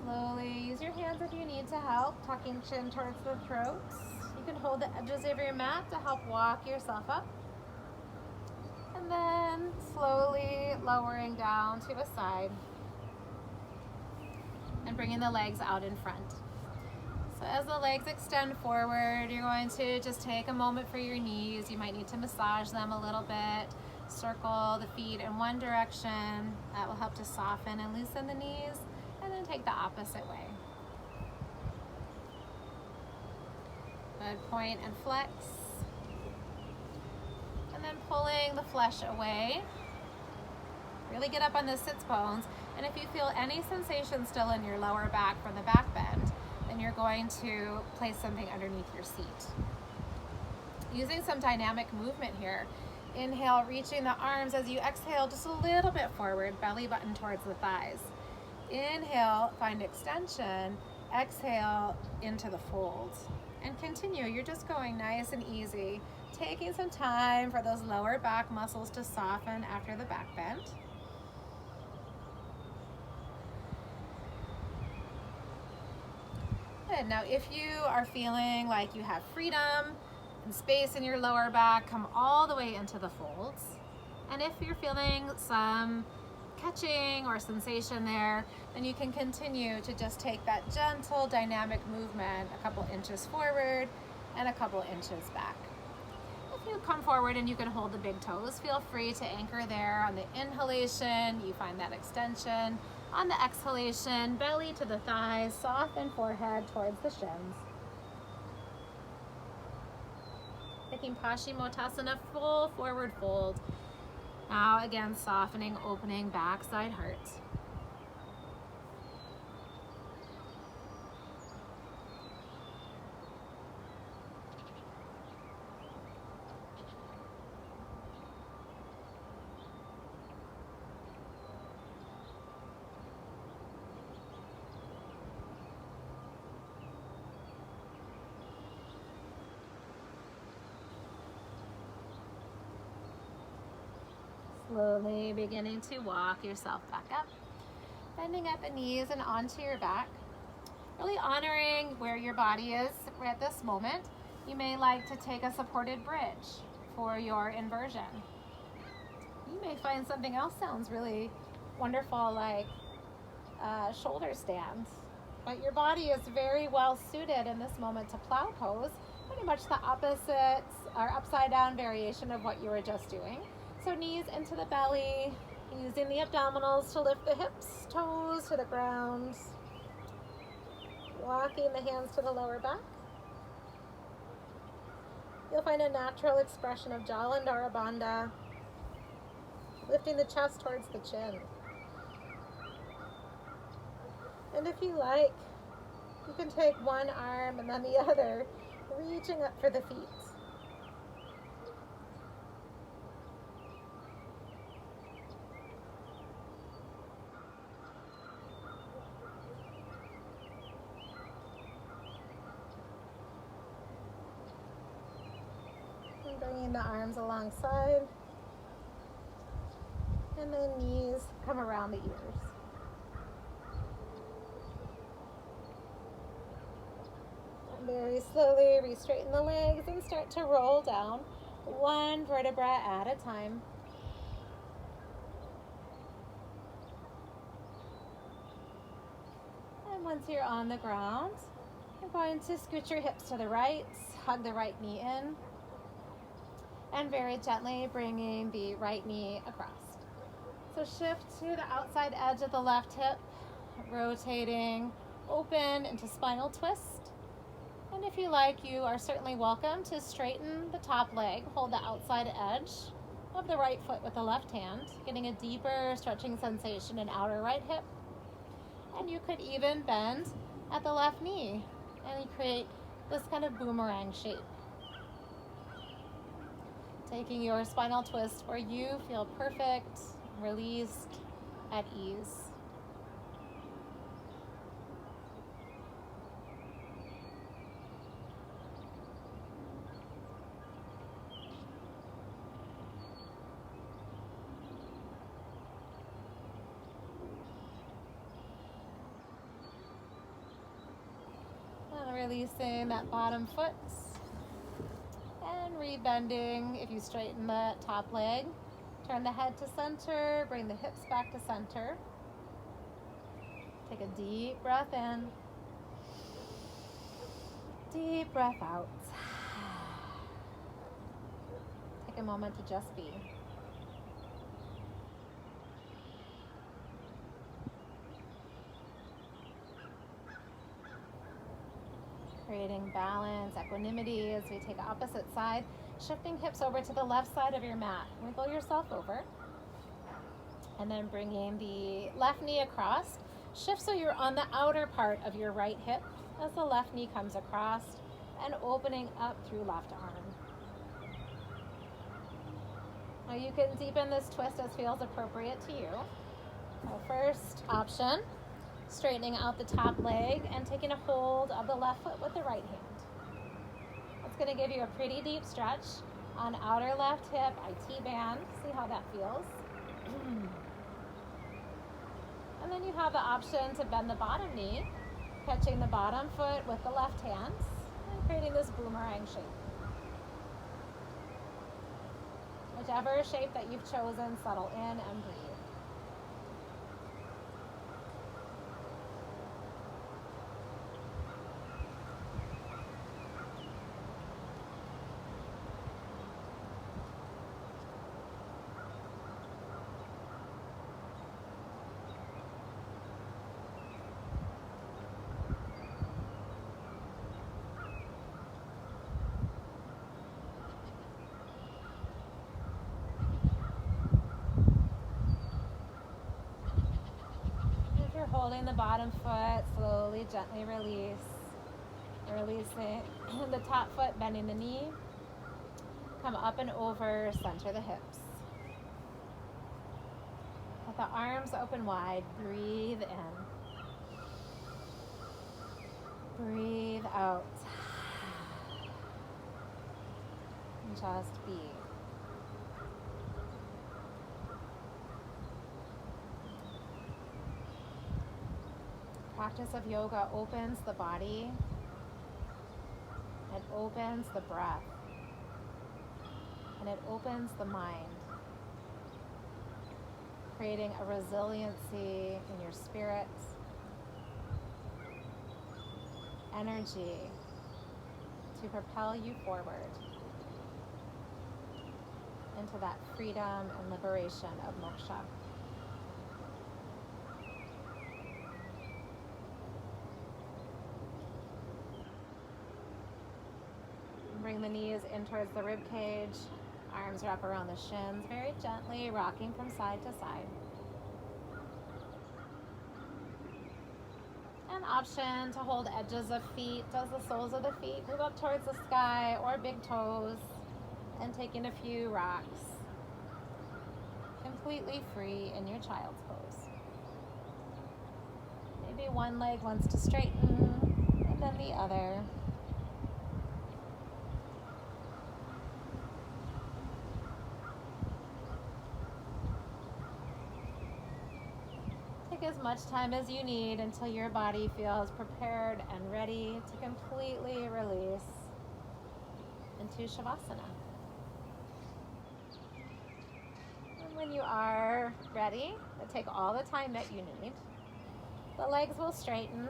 Speaker 1: Slowly use your hands if you need to help, tucking chin towards the throat. You can hold the edges of your mat to help walk yourself up. And then slowly lowering down to a side and bringing the legs out in front. So as the legs extend forward, you're going to just take a moment for your knees. You might need to massage them a little bit. Circle the feet in one direction. That will help to soften and loosen the knees. And then take the opposite way. Good, point and flex. And then pulling the flesh away. Really get up on the sits bones. And if you feel any sensation still in your lower back from the back bend, then you're going to place something underneath your seat. Using some dynamic movement here. Inhale, reaching the arms as you exhale just a little bit forward, belly button towards the thighs. Inhale, find extension. Exhale into the folds. And continue. You're just going nice and easy. Taking some time for those lower back muscles to soften after the back bend. Good. Now, if you are feeling like you have freedom and space in your lower back, come all the way into the folds. And if you're feeling some catching or sensation there, then you can continue to just take that gentle dynamic movement a couple inches forward and a couple inches back. If you come forward and you can hold the big toes, feel free to anchor there. On the inhalation, you find that extension. On the exhalation, belly to the thighs, soften forehead towards the shins. Taking Paschimottanasana, full forward fold. Now again, softening, opening back side heart. Slowly beginning to walk yourself back up, bending at the knees and onto your back. Really honoring where your body is at this moment. You may like to take a supported bridge for your inversion. You may find something else sounds really wonderful, like a shoulder stand. But your body is very well suited in this moment to plow pose, pretty much the opposite or upside down variation of what you were just doing. So knees into the belly, using the abdominals to lift the hips, toes to the ground. Walking the hands to the lower back. You'll find a natural expression of Jalandhara Bandha, lifting the chest towards the chin. And if you like, you can take one arm and then the other, reaching up for the feet. Bringing the arms alongside, and the knees come around the ears. And very slowly re-straighten the legs and start to roll down, one vertebra at a time. And once you're on the ground, you're going to scoot your hips to the right, hug the right knee in, and very gently bringing the right knee across. So shift to the outside edge of the left hip, rotating open into spinal twist. And if you like, you are certainly welcome to straighten the top leg, hold the outside edge of the right foot with the left hand, getting a deeper stretching sensation in outer right hip. And you could even bend at the left knee and create this kind of boomerang shape. Taking your spinal twist where you feel perfect, released, at ease. Releasing that bottom foot and rebending. If you straighten the top leg, turn the head to center, bring the hips back to center. Take a deep breath in, deep breath out. Take a moment to just be. Creating balance, equanimity as we take opposite side, shifting hips over to the left side of your mat. Wiggle yourself over. And then bringing the left knee across. Shift so you're on the outer part of your right hip as the left knee comes across and opening up through left arm. Now you can deepen this twist as feels appropriate to you. So first option, straightening out the top leg and taking a hold of the left foot with the right hand. It's going to give you a pretty deep stretch on outer left hip, IT band. See how that feels. And then you have the option to bend the bottom knee, catching the bottom foot with the left hand and creating this boomerang shape. Whichever shape that you've chosen, settle in and breathe. Holding the bottom foot, slowly, gently release. Releasing the top foot, bending the knee. Come up and over, center the hips. With the arms open wide, breathe in. Breathe out. And just be. Practice of yoga opens the body. It opens the breath. And it opens the mind, creating a resiliency in your spirit, energy to propel you forward into that freedom and liberation of moksha. Bring the knees in towards the rib cage, arms wrap around the shins, very gently rocking from side to side. An option to hold edges of feet as the soles of the feet move up towards the sky or big toes, and taking a few rocks, completely free in your child's pose. Maybe one leg wants to straighten and then the other. Take as much time as you need until your body feels prepared and ready to completely release into Shavasana. And when you are ready, take all the time that you need. The legs will straighten,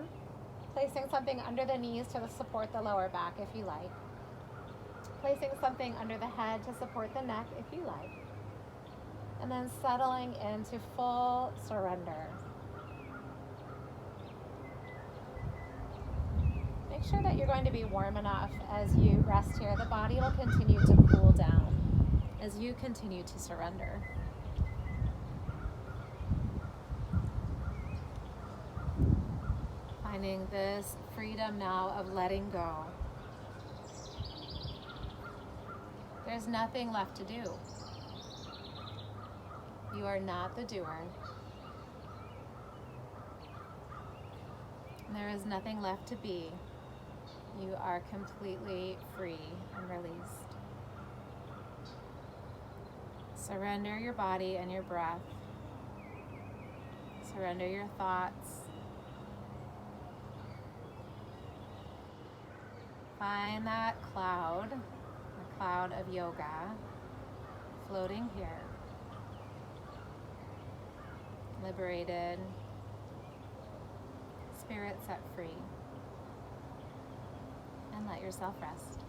Speaker 1: placing something under the knees to support the lower back if you like. Placing something under the head to support the neck if you like. And then settling into full surrender. Make sure that you're going to be warm enough as you rest here. The body will continue to cool down as you continue to surrender. Finding this freedom now of letting go. There's nothing left to do. You are not the doer. There is nothing left to be. You are completely free and released. Surrender your body and your breath. Surrender your thoughts. Find that cloud, the cloud of yoga, floating here. Liberated, spirit set free. And let yourself rest.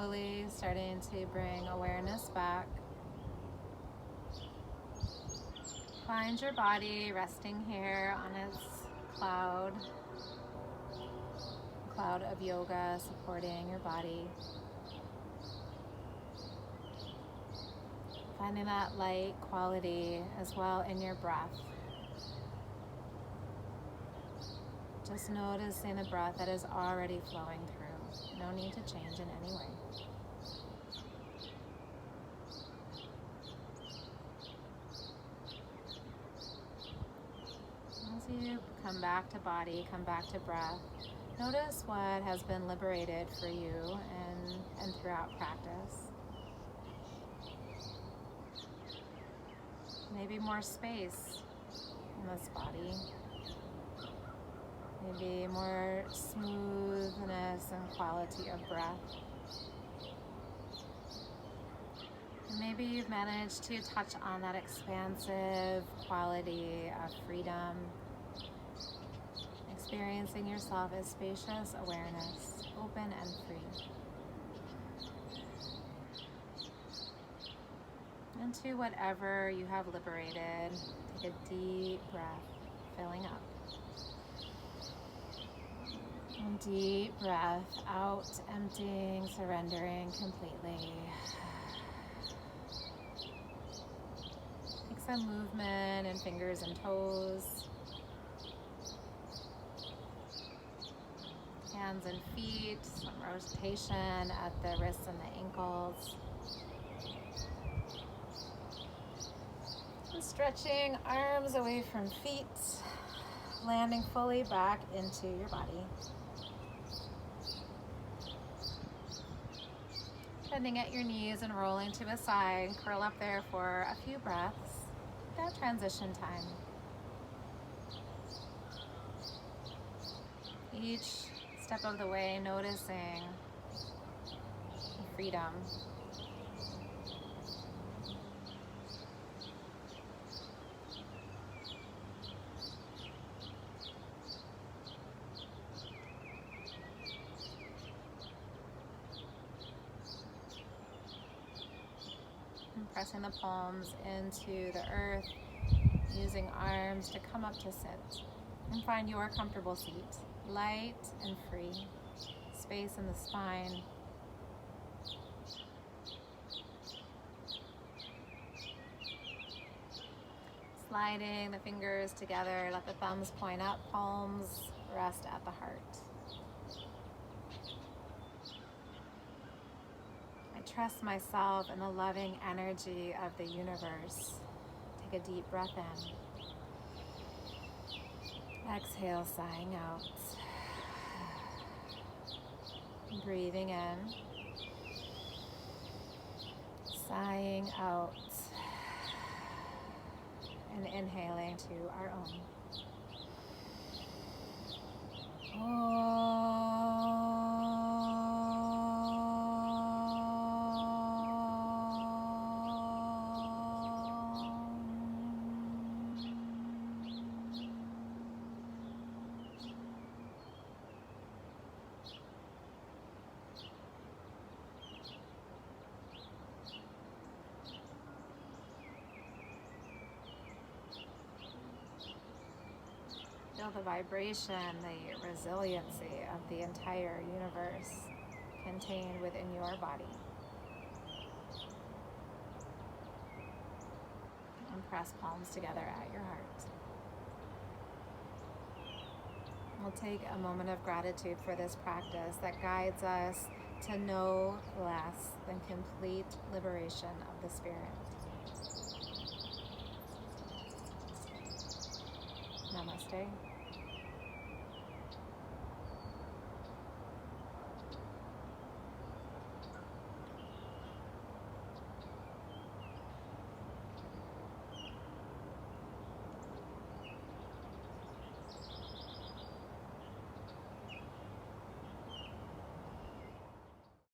Speaker 1: slowly starting to bring awareness back. Find your body resting here on its cloud of yoga supporting your body. Finding that light quality as well in your breath. Just noticing the breath that is already flowing through. No need to change in any way. As you come back to body, come back to breath, notice what has been liberated for you and throughout practice. Maybe more space in this body. Maybe more smoothness and quality of breath. And maybe you've managed to touch on that expansive quality of freedom, experiencing yourself as spacious awareness, open and free. Into whatever you have liberated, take a deep breath, filling up. And deep breath out, emptying, surrendering completely. Take some movement in fingers and toes, hands and feet, some rotation at the wrists and the ankles. And stretching arms away from feet, landing fully back into your body. Bending at your knees and rolling to the side, curl up there for a few breaths. That transition time. Each step of the way, noticing freedom. Pressing the palms into the earth, using arms to come up to sit. And find your comfortable seat, light and free, space in the spine. Sliding the fingers together, let the thumbs point up, palms rest at the heart. Trust myself in the loving energy of the universe. Take a deep breath in. Exhale, sighing out. Breathing in. Sighing out. And inhaling to our own. Feel the vibration, the resiliency of the entire universe contained within your body. And press palms together at your heart. We'll take a moment of gratitude for this practice that guides us to no less than complete liberation of the spirit. Namaste.